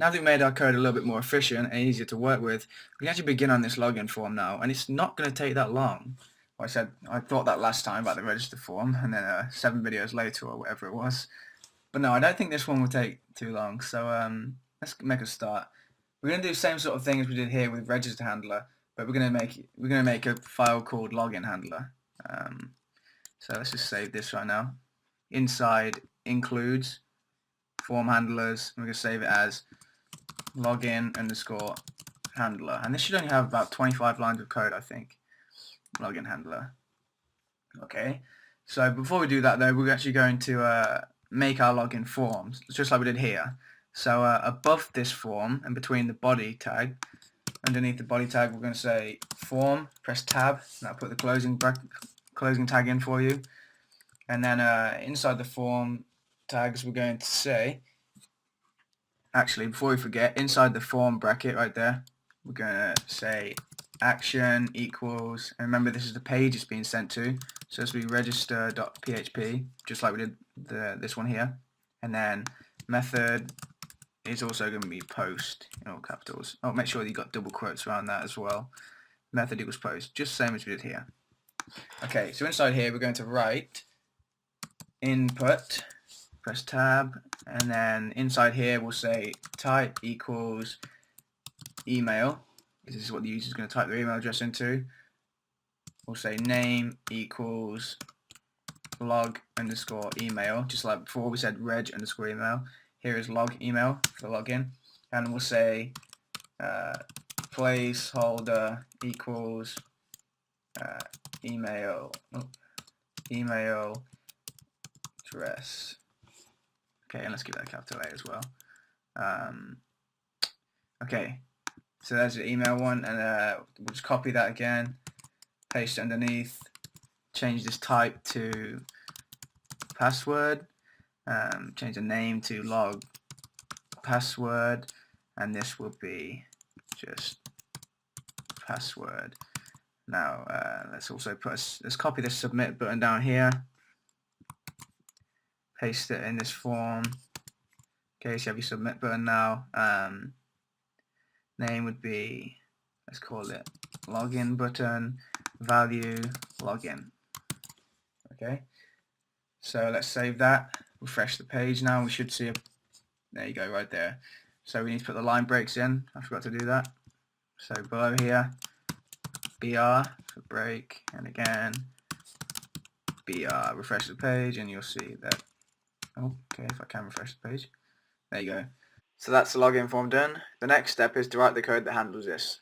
now that we've made our code a little bit more efficient and easier to work with, we can actually begin on this login form now, and it's not going to take that long. I thought that last time about the register form, and then 7 videos later or whatever it was. But no, I don't think this one will take too long, so let's make a start. We're going to do the same sort of thing as we did here with register handler, but we're going to make a file called login handler. So let's just save this right now. Inside includes form handlers, and we're going to save it as login underscore handler, and this should only have about 25 lines of code, I think. Login handler. Okay, so before we do that though, we're actually going to make our login forms just like we did here. So above this form and between the body tag, underneath the body tag, we're going to say form, press tab, and I'll put the closing tag in for you. And then inside the form tags, we're going to say, actually before we forget, inside the form bracket right there, we're going to say action equals, and remember this is the page it's being sent to, so this will be register.php, just like we did this one here. And then method is also going to be post in all capitals. Oh, make sure you got double quotes around that as well. Method equals post, just the same as we did here. Okay, so inside here we're going to write input, press tab, and then inside here we'll say type equals email. This is what the user is going to type their email address into. We'll say name equals log underscore email, just like before we said reg underscore email. Here is log email for the login, and we'll say placeholder equals email address. Okay, and let's give that a capital A as well. Okay, so there's the email one, and we'll just copy that again, paste it underneath, change this type to password, change the name to log password, and this will be just password. Now let's also let's copy the submit button down here, paste it in this form. Okay, so you have your submit button now. Name would be, let's call it login button, value login. Okay, so let's save that, refresh the page now, we should see there you go, right there. So we need to put the line breaks in, I forgot to do that. So below here, BR for break, and again BR, refresh the page, and you'll see that, okay, if I can refresh the page, there you go. So that's the login form done. The next step is to write the code that handles this.